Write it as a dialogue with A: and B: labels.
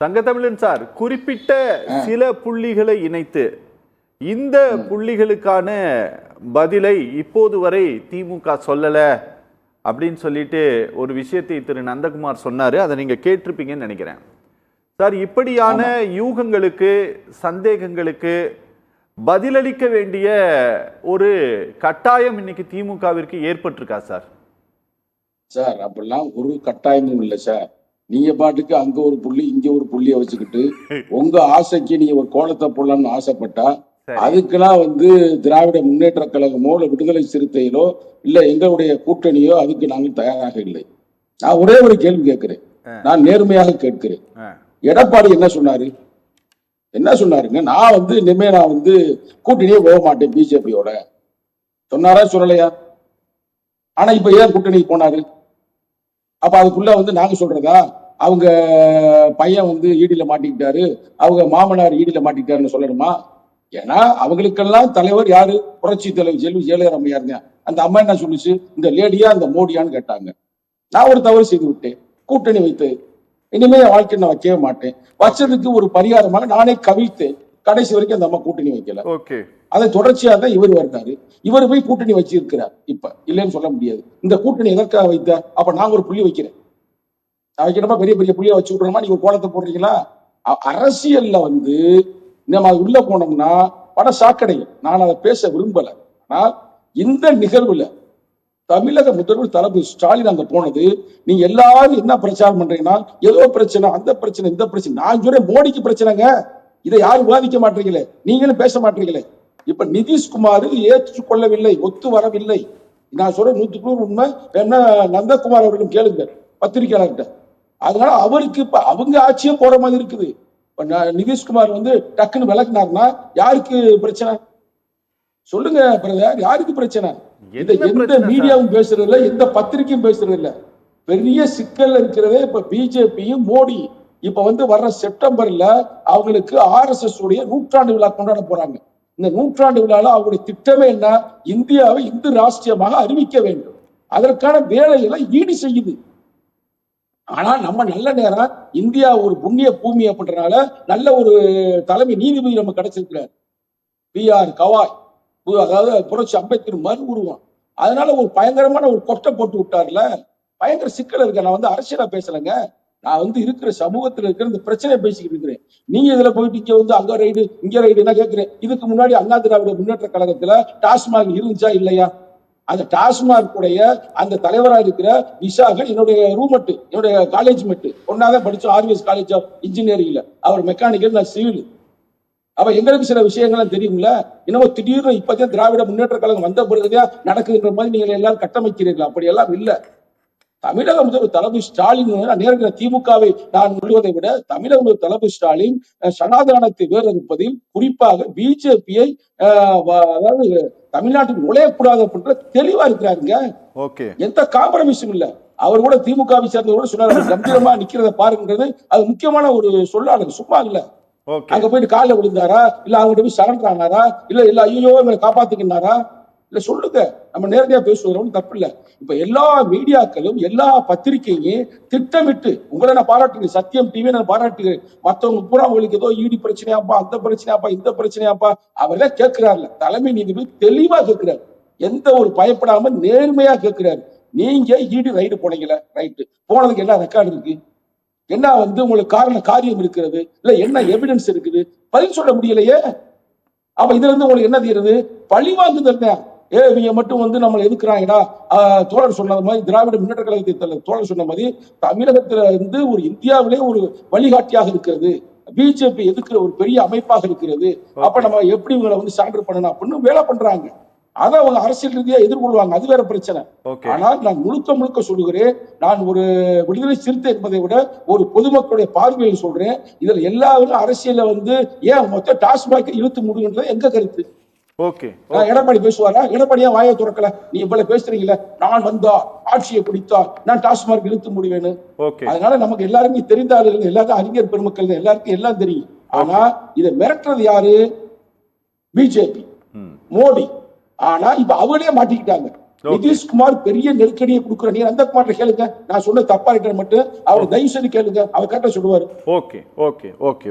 A: Thangathamizhan sir, குறிப்பிட்ட சில புள்ளிகளை இணைத்து இந்த புள்ளிகளுக்கான பதிலை இப்போது வரை திமுக சொல்லல அப்படின்னு சொல்லிட்டு ஒரு விஷயத்தை திரு நந்தகுமார் சொன்னாரு. அதை நீங்க கேட்டிருப்பீங்கன்னு நினைக்கிறேன் சார். இப்படியான யூகங்களுக்கு, சந்தேகங்களுக்கு பதிலளிக்க வேண்டிய ஒரு கட்டாயம் இன்னைக்கு திமுகவிற்கு ஏற்பட்டிருக்கா சார்?
B: சார் அப்படிலாம் ஒரு கட்டாயமும் இல்லை சார். நீங்க பாட்டுக்கு அங்க ஒரு புள்ளி இங்க ஒரு புள்ளிய வச்சுக்கிட்டு உங்க ஆசைக்கு நீங்க ஒரு கோலத்தை போடலாம்னு ஆசைப்பட்டா அதுக்கெல்லாம் திராவிட முன்னேற்ற கழகமோ இல்ல விடுதலை சிறுத்தைகளோ இல்ல எங்களுடைய கூட்டணியோ அதுக்கு நாங்கள் தயாராக இல்லை. நான் ஒரே ஒரு கேள்வி கேட்கிறேன், நான் நேர்மையாக கேட்கிறேன். எடப்பாடி என்ன சொன்னாருங்க? நான் இனிமே நான் கூட்டணியே போக மாட்டேன் பிஜேபியோட சொன்னாரா சொல்லலையா? ஆனா இப்ப ஏன் கூட்டணிக்கு போனாரு? அப்ப அதுக்குள்ள நாங்க சொல்றதா அவங்க பையன் ஈடியில மாட்டிக்கிட்டாரு, அவங்க மாமனார் ஈடியில மாட்டிக்கிட்டாருன்னு சொல்லணுமா? ஏன்னா அவங்களுக்கெல்லாம் தலைவர் யாரு? புரட்சி தலைவர் செல்வி ஜெயலலிதா அம்மையாருங்க. அந்த அம்மா என்ன சொல்லுச்சு? இந்த லேடியா இந்த மோடியான்னு கேட்டாங்க. நான் ஒரு தவறு செய்து விட்டேன், கூட்டணி வைத்து இனிமே என் வாழ்க்கை நான் வைக்கவே மாட்டேன். வச்சதுக்கு ஒரு பரிகாரமாக நானே கவிழ்த்தேன். கடைசி வரைக்கும் அந்த அம்மா கூட்டணி வைக்கல. அதை தொடர்ச்சியா தான் இவர் வருகிறாரு. இவர் போய் கூட்டணி வச்சிருக்கிறார். இப்ப இல்லைன்னு சொல்ல முடியாது. இந்த கூட்டணி எதற்காக வைத்த? அப்ப நான் ஒரு புள்ளி வைக்கிறேன், வைக்கிறப்ப பெரிய பெரிய புள்ளிய வச்சு விடுறோமா? நீங்க ஒரு கோலத்தை போடுறீங்களா? அரசியல்ல நம்ம உள்ள போனோம்னா பட சாக்கடையும். நான் அதை பேச விரும்பல. ஆனால் இந்த நிகழ்வுல தமிழக முதல்வர் தளபதி ஸ்டாலின் அங்க போனது, நீங்க எல்லாரும் என்ன பிரச்சாரம் பண்றீங்கன்னா ஏதோ பிரச்சனை, அந்த பிரச்சனை, இந்த பிரச்சனை. நான் சொல்றேன் மோடிக்கு பிரச்சனைங்க. இதை யாரும் விவாதிக்க மாட்டீங்களே, நீங்களும் பேச மாட்டீங்களே. இப்ப நிதிஷ்குமார் ஏற்றுக்கொள்ளவில்லை, ஒத்து வரவில்லை. நான் சொல்றேன் 100% உண்மை. வேணா நந்தகுமார் அவர்களும் கேளுங்க பத்திரிகையாளர்கிட்ட. அதனால அவருக்கு இப்ப அவங்க ஆட்சியும் போற மாதிரி இருக்குது. நிதிஷ்குமார் டக்குன்னு விளக்குனாருன்னா யாருக்கு பிரச்சனை சொல்லுங்க பிரதர்? யாருக்கு பிரச்சனை? எந்த மீடியாவும் பேசுறது இல்ல, எந்த பத்திரிகையும் பேசுறது இல்ல. பெரிய சிக்கல் இருக்கிறதே இப்ப பிஜேபியும் மோடி. இப்ப வர்ற செப்டம்பர்ல அவங்களுக்கு RSS உடைய 100ஆண்டு விழா கொண்டாட போறாங்க. இந்த 100ஆண்டு விழால அவருடைய திட்டமே என்ன? இந்தியாவை இந்து ராஷ்டிரியமாக அறிவிக்க வேண்டும். அதற்கான வேலைகளை ஈடு செய்யுது. ஆனா நம்ம நல்ல நேரம் இந்தியா ஒரு புண்ணிய பூமி அப்படின்றனால நல்ல ஒரு தலைமை நீதிபதி நம்ம கிடைச்சிருக்கிறார், PR கவாய். அதாவது புரட்சி அம்பேத்கர் மறு உருவம். அதனால ஒரு பயங்கரமான ஒரு கொட்டை போட்டு விட்டார்ல. பயங்கர சிக்கல் இருக்க. நான் அரசியலா பேசலைங்க. நான் இருக்கிற சமூகத்துல இருக்கிற இந்த பிரச்சனையை பேசிக்கிட்டு இருக்கிறேன். நீங்க இதுல போயிட்டு இங்க அங்க ரைடு இங்க ரைடு என்ன கேட்கிறேன்? இதுக்கு முன்னாடி அண்ணா திராவிட முன்னேற்ற கழகத்துல டாஸ்மாக் இருந்துச்சா இல்லையா? அந்த டாஸ்மாக் உடைய அந்த தலைவராக இருக்கிற விசாகன் என்னுடைய ரூம்மேட், என்னுடைய காலேஜ் மேட். ஒன்னாதான் படிச்சோம் RVS காலேஜ் ஆஃப் இன்ஜினியரிங்ல. அவர் மெக்கானிக்கல், நான் சிவில். அப்ப எங்களுக்கு சில விஷயங்கள்லாம் தெரியும்ல. இன்னமும் திடீர்னு இப்பதான் திராவிட முன்னேற்ற கழகம் வந்த பிறகுதான் நடக்குதுன்ற மாதிரி நீங்க எல்லாரும் கட்டமைக்கிறீர்கள். அப்படி எல்லாம் இல்ல. தமிழக முதல்வர் தளபதி ஸ்டாலின் நேரடியாக திமுகவை நான் சொல்வதை விட தமிழக முதல்வர் தளபதி ஸ்டாலின் சனாதனத்தை வேறறுப்பதில் குறிப்பாக பிஜேபியை அதாவது தமிழ்நாட்டுக்கு நுழையக்கூடாது அப்படின்ற தெளிவா இருக்கிறாருங்க. எந்த காம்ப்ரமைஸும் இல்ல. அவர் கூட திமுகவை சேர்ந்தவர் சொன்னார், கம்பீரமா நிக்கிறத பாருங்கிறது அது முக்கியமான ஒரு சொல்லாளர், சும்மா இல்ல. அங்க போயிட்டு காலைல விழுந்தாரா, இல்ல அவங்ககிட்ட போய் சரண்டர் ஆனாரா, இல்ல ஐயோ எங்களை காப்பாத்துக்கினாரா? இல்ல சொல்லுங்க, நம்ம நேரடியா பேசுவதும் தப்பு இல்ல. இப்ப எல்லா மீடியாக்களும் எல்லா பத்திரிகையும் திட்டமிட்டு உங்களை நான் பாராட்டுகிறேன், சத்தியம் டிவி நான் பாராட்டுகிறேன். மற்றவங்க பூரா உங்களுக்கு ஏதோ ஈடி பிரச்சனையாப்பா, அந்த பிரச்சனையாப்பா, இந்த பிரச்சனையாப்பா, அவர்தான் கேட்கிறாருல. தலைமை நீதிபதி தெளிவா கேட்கிறாரு, எந்த ஒரு பயப்படாம நேர்மையா கேட்கிறாரு. நீங்க ஈடி ரைடு போனீங்களா? ரைட்டு போனதுக்கு என்ன ரெக்கார்டு இருக்கு? என்ன உங்களுக்கு காரியம் இருக்கிறது? இல்ல என்ன எவிடன்ஸ் இருக்குது? பதில் சொல்ல முடியலையே. அப்ப இதுல உங்களுக்கு என்ன தீருது? பழி வாங்குதல் தான். இவங்க மட்டும் நம்மளை எதுக்குறாங்கடா. தோழர் சொன்ன மாதிரி, திராவிட முன்னேற்ற கழகத்தை தோழர் சொன்ன மாதிரி, தமிழகத்துல ஒரு இந்தியாவிலே ஒரு வழிகாட்டியாக இருக்கிறது. பிஜேபி எதுக்குற ஒரு பெரிய அமைப்பாக இருக்கிறது. அப்ப நம்ம எப்படி இவங்களை சரண்டர் பண்ணணும் அப்படின்னு வேலை பண்றாங்க. அதை அவங்க அரசியல் ரீதியா எதிர்கொள்வாங்க, அது வேற பிரச்சனை. ஆனால் நான் முழுக்க சொல்லுகிறேன், நான் ஒரு விடுதலை சிறுத்தை என்பதை விட ஒரு பொதுமக்களுடைய பார்வையில் சொல்றேன். இதுல எல்லாரும் அரசியல ஏன் மொத்த டாஸ்மாக் இழுத்து முடியுன்றது எங்க கருத்து? எடப்பாடி பேசுவாரா? எடப்பாடியா வாயை துறக்கல? நீ இவ்வளவு பேசுறீங்களா, நான் வந்தா ஆட்சியை பிடித்தா நான் டாஸ்மாக் இழுத்து முடிவேன்னு. அதனால நமக்கு எல்லாருமே தெரிந்த ஆளுகள், எல்லாரும் அறிஞர் பெருமக்கள், எல்லாருக்கும் எல்லாம் தெரியும். ஆனா இதை மிரட்டுறது யாரு? பிஜேபி, மோடி. ஆனா இப்ப அவங்களே மாட்டிக்கிட்டாங்க. நிதிஷ்குமார் பெரிய நெருக்கடியை கொடுக்குற நீங்க நந்தகுமார் கேளுங்க, நான் சொன்ன தப்பா இருக்கிற மட்டும் அவர் தயவு செய்து கேளுங்க, அவர் கரெக்டா சொல்லுவாரு.
A: Okay okay okay okay.